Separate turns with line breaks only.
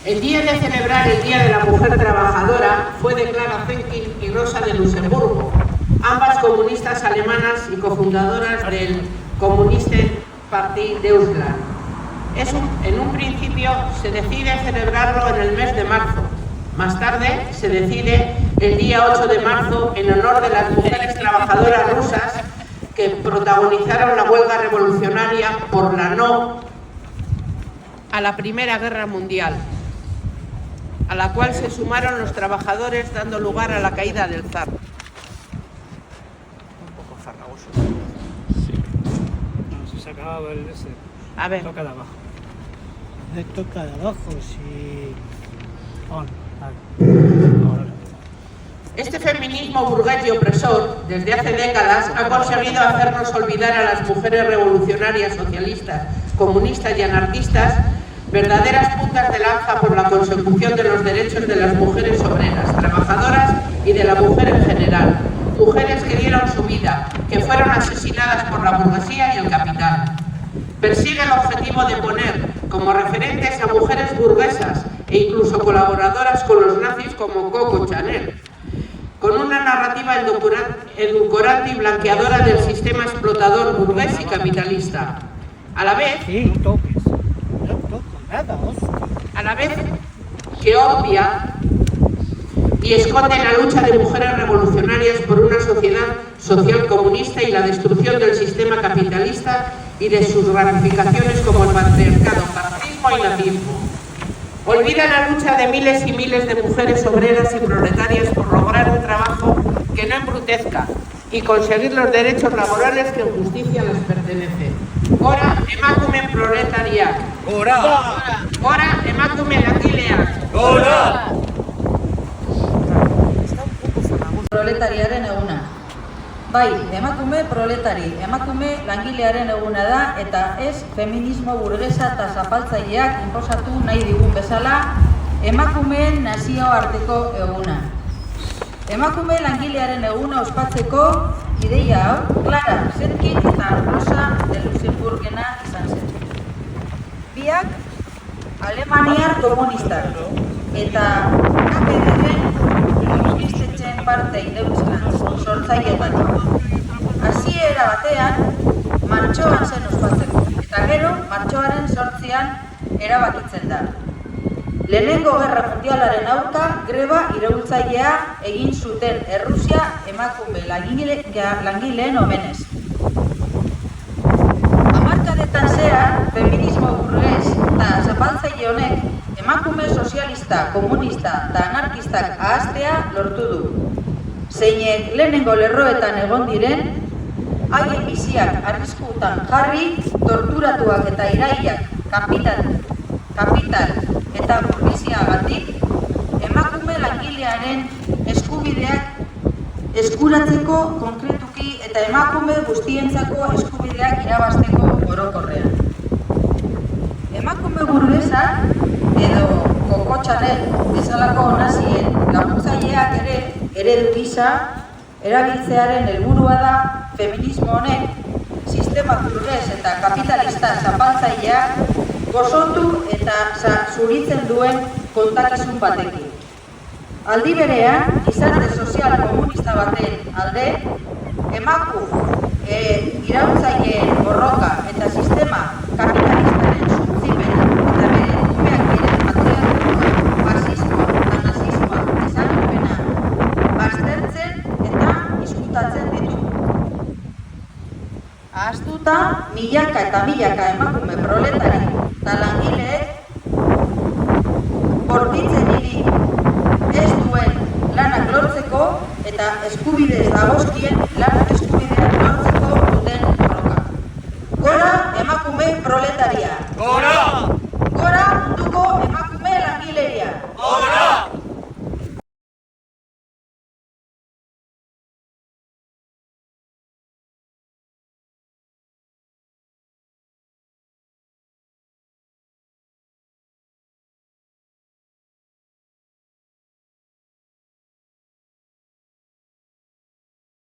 El día de celebrar el Día de la Mujer Trabajadora fue de Clara Zetkin y Rosa de Luxemburgo, ambas comunistas alemanas y cofundadoras del Kommunisten-Partie Deutschland. En un principio se decide celebrarlo en el mes de marzo. Más tarde se decide el día 8 de marzo en honor de las mujeres trabajadoras rusas que protagonizaron la huelga revolucionaria por la no a la Primera Guerra Mundial, a la cual se sumaron los trabajadores, dando lugar a la caída del zar. Un poco farragoso.
Sí. No, si se acababa el ese.
A ver.
Toca de abajo. Toca de abajo, sí. On. Ahora.
Este feminismo burgués y opresor, desde hace décadas, ha conseguido hacernos olvidar a las mujeres revolucionarias socialistas, comunistas y anarquistas, verdaderas puntas de lanza por la consecución de los derechos de las mujeres obreras, trabajadoras y de la mujer en general. Mujeres que dieron su vida, que fueron asesinadas por la burguesía y el capital. Persigue el objetivo de poner como referentes a mujeres burguesas e incluso colaboradoras con los nazis como Coco Chanel, con una narrativa edulcorante y blanqueadora del sistema explotador burgués y capitalista. A la vez que obvia y esconde la lucha de mujeres revolucionarias por una sociedad social comunista y la destrucción del sistema capitalista y de sus ramificaciones como el patriarcado, fascismo y nazismo. Olvida la lucha de miles y miles de mujeres obreras y proletarias por lograr un trabajo que no embrutezca y conseguir los derechos laborales que en justicia les pertenecen. Ora emakumen proletariak.
Ora!
Ora emakumen langileak.
Ora!
Proletariaren eguna. Bai, emakume proletari, emakume langilearen eguna da eta ez feminismo burgesa eta zapaltzaileak inposatu nahi digun bezala emakumeen nazioarteko eguna. Emakume langilearen eguna ospatzeko ideia hau Clara Zetkin eta Rosa de Luxemburgena izan zen. Biak Alemaniar komunistak eta KPD-en komunistetzen parte Deutschland sortzaileetatik. Hasiera batean martxoan zen ospatzeko eta gero martxoaren 8an erabakitzen da. Lehenengo Gerra Mundialaren aurka greba iraultzailea egin zuten Errusia emakume langileen omenez. Hamarkadetan zehar, feminismo burges eta zapaltzaile honek emakume sozialista, komunista eta anarkistak ahaztea lortu du. Zeinek lehenengo lerroetan egon diren, haien biziak arriskutan jarri, torturatuak eta irailak kapital eta burgesiagatik, emakume langilearen eskubideak eskuratzeko konkretuki eta emakume guztientzako eskubideak irabazteko orokorrean. Emakume burgesak edo Coco Chanel bezalako nazien laguntzaileak ere eredu gisa erabiltzearen helburua da feminismo honek sistema burges eta kapitalista zapaltzaileak gozotu eta zuritzen duen kontakizun batekin. Aldi berean, gizarte sozial komunista baten alde, iraultzaileen borroka eta sistema kapitalistaren suntzipena eta bere umeak diren patriarkoa, fasismoa eta nazismoa izanpena baztertzen eta izkutatzen ditu. Ahaztuta, milaka eta milaka emakume proletari eta langileek bortitzen hiri ez duen lanak lortzeko eta eskubidez dagozkien lan eskubidez